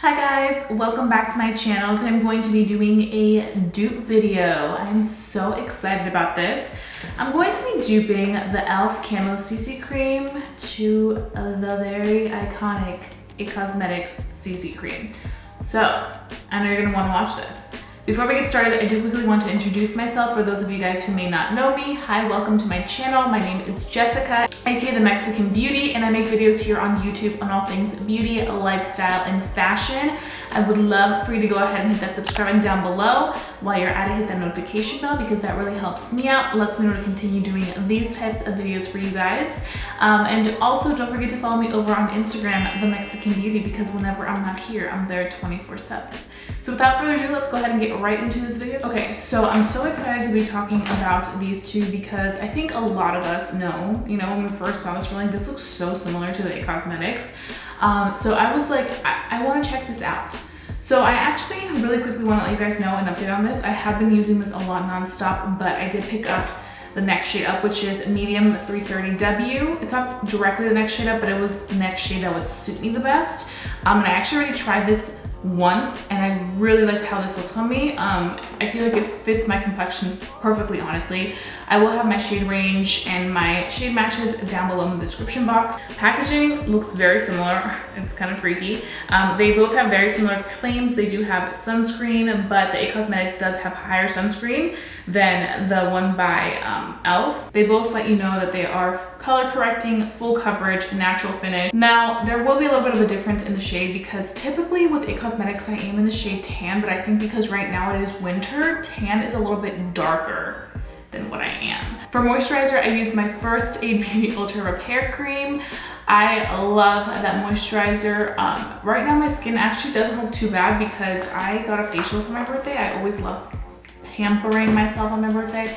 Hi guys, welcome back to my channel. Today I'm going to be doing a dupe video. I'm so excited about this. I'm going to be duping the e.l.f. Camo Cc Cream to the very iconic It Cosmetics CC Cream. So, I know you're gonna wanna watch this. Before we get started, I do quickly want to introduce myself for those of you guys who may not know me. Hi, welcome to my channel. My name is Jessica, aka The Mexican Beauty, and I make videos here on YouTube on all things beauty, lifestyle, and fashion. I would love for you to go ahead and hit that subscribe down below. While you're at it, hit that notification bell because that really helps me out, lets me know to continue doing these types of videos for you guys. And also don't forget to follow me over on Instagram, The Mexican Beauty, because whenever I'm not here, I'm there 24/7. So without further ado, let's go ahead and get right into this video. Okay, so I'm so excited to be talking about these two because I think a lot of us know, when we first saw this, we're like, this looks so similar to the It Cosmetics. So I was like, I want to check this out. So I actually really quickly want to let you guys know an update on this. I have been using this a lot nonstop, but I did pick up the next shade up, which is medium 330W. It's not directly the next shade up, but it was the next shade that would suit me the best. And I actually already tried this once and I really liked how this looks on me. I feel like it fits my complexion perfectly, honestly. I will have my shade range and my shade matches down below in the description box. Packaging looks very similar. It's kind of freaky. They both have very similar claims. They do have sunscreen, but the It Cosmetics does have higher sunscreen than the one by e.l.f. They both let you know that they are color correcting, full coverage, natural finish. Now, there will be a little bit of a difference in the shade because typically with It Cosmetics, I aim in the shade tan, but I think because right now it is winter, tan is a little bit darker than what I am. For moisturizer, I use my first Aid Beauty Ultra Repair Cream. I love that moisturizer. Right now my skin actually doesn't look too bad because I got a facial for my birthday. I always love pampering myself on my birthday.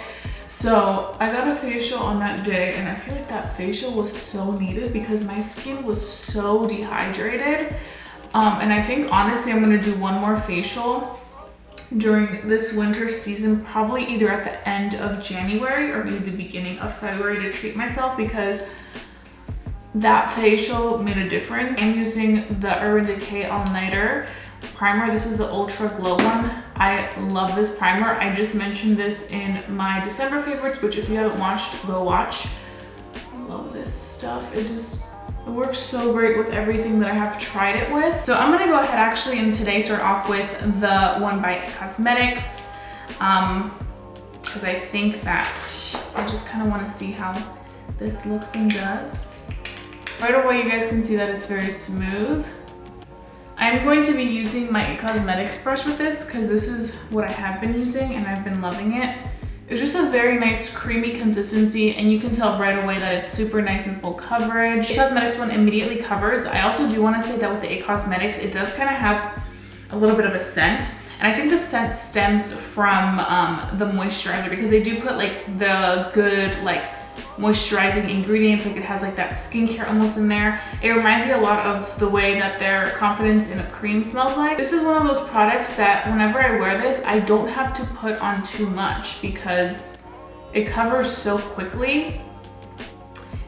So I got a facial on that day and I feel like that facial was so needed because my skin was so dehydrated. And I think honestly I'm gonna do one more facial during this winter season, probably either at the end of January or maybe the beginning of February to treat myself because that facial made a difference. I'm using the Urban Decay All Nighter primer. This is the Ultra Glow one. I love this primer. I just mentioned this in my December favorites, which if you haven't watched, go watch. I love this stuff. It works so great with everything that I have tried it with. So I'm gonna go ahead actually and today start off with the one by It Cosmetics because I think that I just kind of want to see how this looks and does. Right away you guys can see that it's very smooth. I'm going to be using my It Cosmetics brush with this because this is what I have been using and I've been loving it. It's just a very nice creamy consistency and you can tell right away that it's super nice and full coverage. It Cosmetics one immediately covers. I also do want to say that with the It Cosmetics, it does kind of have a little bit of a scent. And I think the scent stems from the moisturizer because they do put like the good like moisturizing ingredients, like it has like that skincare almost in there. It reminds me a lot of the way that their Confidence in a Cream smells like. This is one of those products that whenever I wear this, I don't have to put on too much because it covers so quickly.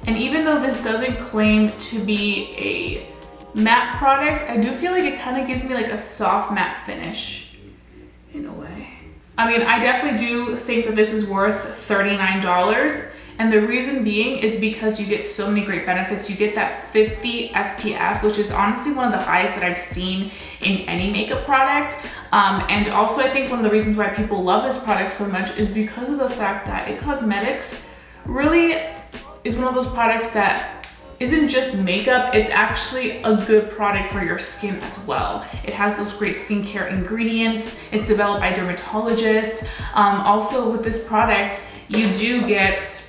And even though this doesn't claim to be a matte product, I do feel like it kind of gives me like a soft matte finish in a way. I mean, I definitely do think that this is worth $39. And the reason being is because you get so many great benefits. You get that 50 SPF, which is honestly one of the highest that I've seen in any makeup product. And also I think one of the reasons why people love this product so much is because of the fact that It Cosmetics really is one of those products that isn't just makeup, it's actually a good product for your skin as well. It has those great skincare ingredients. It's developed by dermatologists. Also with this product, you do get,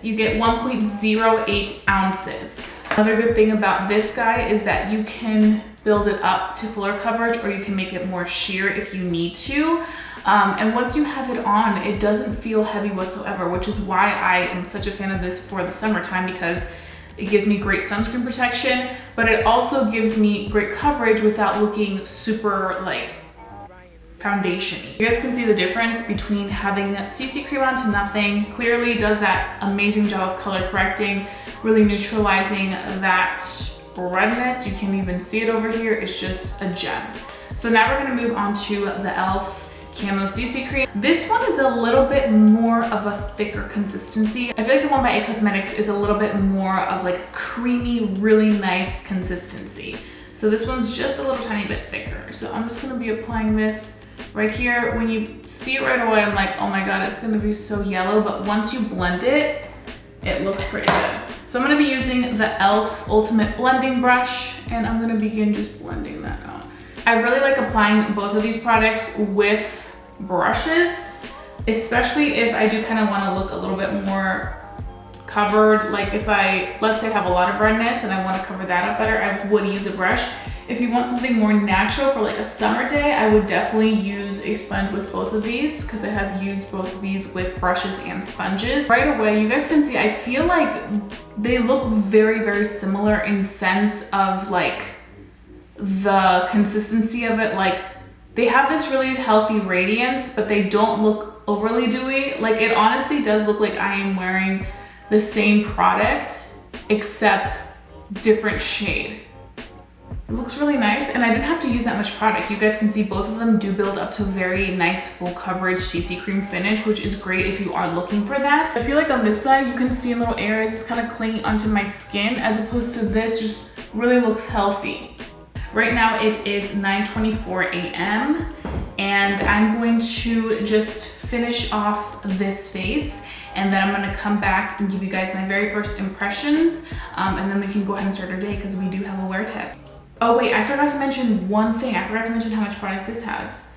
you get 1.08 ounces. Another good thing about this guy is that you can build it up to fuller coverage or you can make it more sheer if you need to. And once you have it on, it doesn't feel heavy whatsoever, which is why I am such a fan of this for the summertime because it gives me great sunscreen protection, but it also gives me great coverage without looking super like foundation-y. You guys can see the difference between having CC cream on to nothing. Clearly does that amazing job of color correcting, really neutralizing that redness. You can't even see it over here. It's just a gem. So now we're gonna move on to the e.l.f. Camo Cc Cream. This one is a little bit more of a thicker consistency. I feel like the one by IT Cosmetics is a little bit more of like creamy, really nice consistency. So this one's just a little tiny bit thicker. So I'm just gonna be applying this right here. When you see it right away, I'm like, oh my God, it's gonna be so yellow. But once you blend it, it looks pretty good. So I'm gonna be using the e.l.f. Ultimate Blending Brush, and I'm gonna begin just blending that out. I really like applying both of these products with brushes, especially if I do kind of want to look a little bit more covered. Like if I, let's say, have a lot of redness and I want to cover that up better, I would use a brush. If you want something more natural for like a summer day, I would definitely use a sponge with both of these, because I have used both of these with brushes and sponges. Right away, you guys can see, I feel like they look very, very similar in sense of like the consistency of it. Like they have this really healthy radiance, but they don't look overly dewy. Like it honestly does look like I am wearing the same product, except different shade. It looks really nice, and I didn't have to use that much product. You guys can see both of them do build up to a very nice full coverage CC cream finish, which is great if you are looking for that. I feel like on this side, you can see in little areas, it's kind of clinging onto my skin, as opposed to this just really looks healthy. Right now it is 9:24 a.m. and I'm going to just finish off this face, and then I'm gonna come back and give you guys my very first impressions, and then we can go ahead and start our day because we do have a wear test. Oh wait, I forgot to mention one thing. I forgot to mention how much product this has.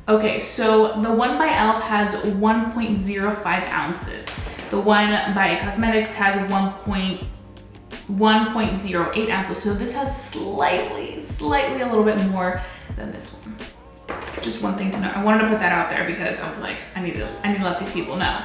Okay, so the one by e.l.f. has 1.05 ounces. The one by IT Cosmetics has 1.08 ounces. So this has slightly a little bit more than this one. Just one thing to know. I wanted to put that out there because I was like, I need to let these people know.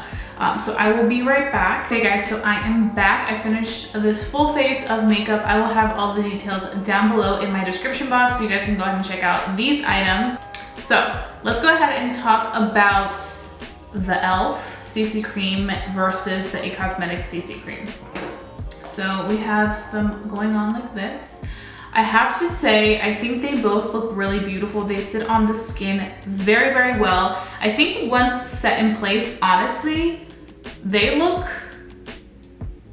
So I will be right back. Okay guys, so I am back. I finished this full face of makeup. I will have all the details down below in my description box, so you guys can go ahead and check out these items. So let's go ahead and talk about the e.l.f. CC Cream versus the IT Cosmetics CC Cream. So we have them going on like this. I have to say, I think they both look really beautiful. They sit on the skin very, very well. I think once set in place, honestly, they look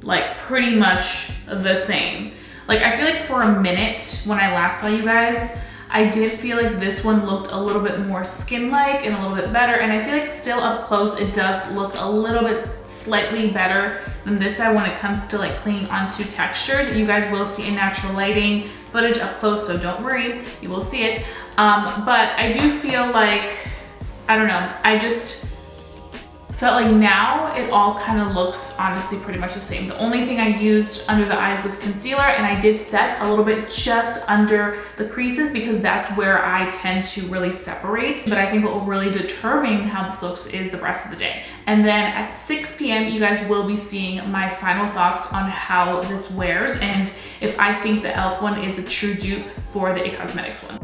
like pretty much the same. Like I feel like for a minute when I last saw you guys, I did feel like this one looked a little bit more skin-like and a little bit better. And I feel like still up close, it does look a little bit slightly better than this side when it comes to like clinging onto textures. You guys will see in natural lighting footage up close, so don't worry, you will see it. But I do feel like, I don't know, I just felt like now it all kind of looks honestly pretty much the same. The only thing I used under the eyes was concealer, and I did set a little bit just under the creases because that's where I tend to really separate. But I think what will really determine how this looks is the rest of the day. And then at 6 p.m. you guys will be seeing my final thoughts on how this wears and if I think the e.l.f. one is a true dupe for the IT Cosmetics one.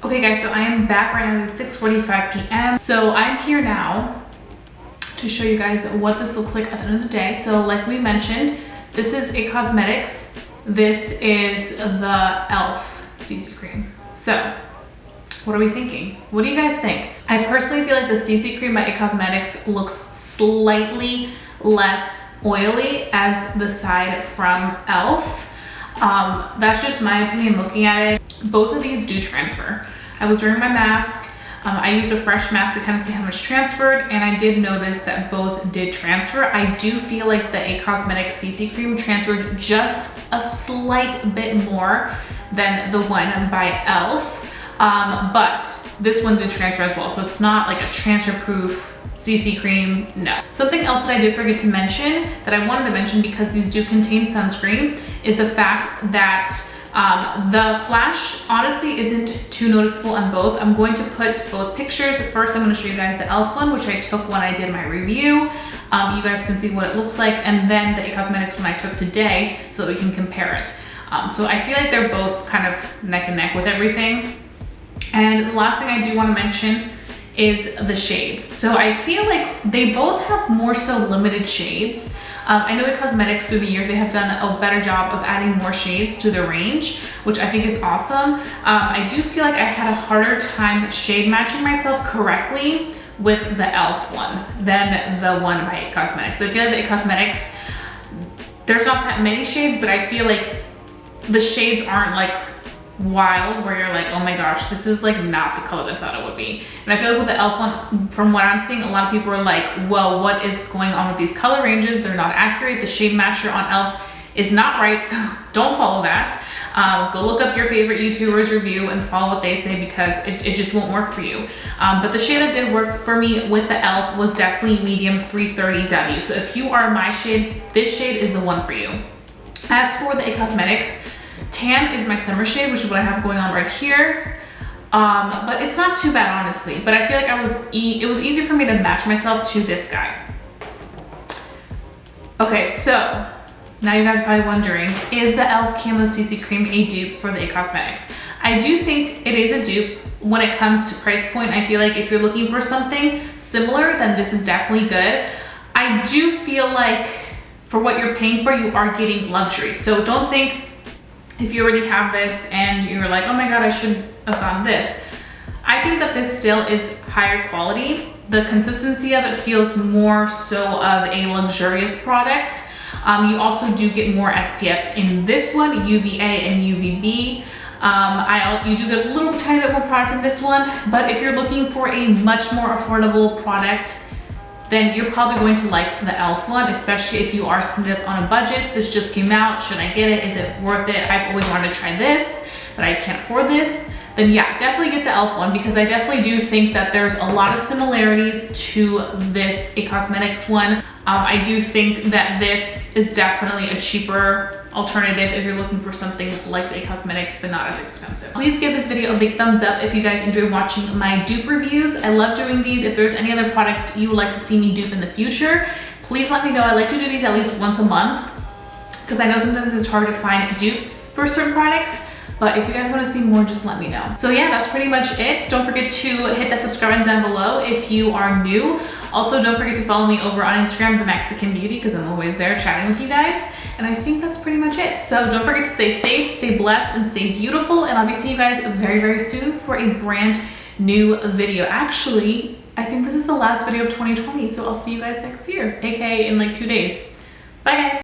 Okay guys, so I am back right now. It is 6:45 p.m. So I'm here now to show you guys what this looks like at the end of the day. So like we mentioned, this is IT Cosmetics. This is the e.l.f. CC Cream. So what are we thinking? What do you guys think? I personally feel like the CC Cream by IT Cosmetics looks slightly less oily as the side from e.l.f. That's just my opinion looking at it. Both of these do transfer. I was wearing my mask. I used a fresh mask to kind of see how much transferred, and I did notice that both did transfer. I do feel like the IT Cosmetics CC Cream transferred just a slight bit more than the one by e.l.f. But this one did transfer as well, so it's not like a transfer-proof CC Cream, no. Something else that I did forget to mention, that I wanted to mention because these do contain sunscreen, is the fact that the flash honestly isn't too noticeable on both. I'm going to put both pictures. First, I'm going to show you guys the e.l.f. one, which I took when I did my review. You guys can see what it looks like, and then the IT Cosmetics one I took today so that we can compare it. So I feel like they're both kind of neck and neck with everything. And the last thing I do want to mention is the shades. So I feel like they both have more so limited shades. I know at Cosmetics through the years, they have done a better job of adding more shades to the range, which I think is awesome. I do feel like I had a harder time shade matching myself correctly with the e.l.f. one than the one by IT Cosmetics. I feel like the IT Cosmetics, there's not that many shades, but I feel like the shades aren't like wild where you're like, oh my gosh, this is like not the color that I thought it would be. And I feel like with the e.l.f. one, from what I'm seeing, a lot of people are like, well, what is going on with these color ranges? They're not accurate. The shade matcher on e.l.f. is not right, so don't follow that. Go look up your favorite YouTuber's review and follow what they say, because it just won't work for you. But the shade that did work for me with the e.l.f. was definitely medium 330W. So if you are my shade, this shade is the one for you. As for the IT Cosmetics, tan is my summer shade, which is what I have going on right here. But it's not too bad, honestly. But I feel like it was easier for me to match myself to this guy. Okay, so now you guys are probably wondering, is the e.l.f. Camo Cc Cream a dupe for the IT Cosmetics? I do think it is a dupe when it comes to price point. I feel like if you're looking for something similar, then this is definitely good. I do feel like for what you're paying for, you are getting luxury. So don't think if you already have this and you're like, oh my God, I should have gotten this. I think that this still is higher quality. The consistency of it feels more so of a luxurious product. You also do get more SPF in this one, UVA and UVB. You do get a little tiny bit more product in this one, but if you're looking for a much more affordable product, then you're probably going to like the e.l.f. one, especially if you are somebody that's on a budget. This just came out, should I get it? Is it worth it? I've always wanted to try this, but I can't afford this. Then yeah, definitely get the e.l.f. one, because I definitely do think that there's a lot of similarities to this IT Cosmetics one. I do think that this is definitely a cheaper alternative if you're looking for something like the IT Cosmetics, but not as expensive. Please give this video a big thumbs up if you guys enjoyed watching my dupe reviews. I love doing these. If there's any other products you would like to see me dupe in the future, please let me know. I like to do these at least once a month, because I know sometimes it's hard to find dupes for certain products. But if you guys want to see more, just let me know. So yeah, that's pretty much it. Don't forget to hit that subscribe button down below if you are new. Also, don't forget to follow me over on Instagram, The Mexican Beauty, because I'm always there chatting with you guys. And I think that's pretty much it. So don't forget to stay safe, stay blessed, and stay beautiful. And I'll be seeing you guys very, very soon for a brand new video. Actually, I think this is the last video of 2020. So I'll see you guys next year, aka in like 2 days. Bye guys.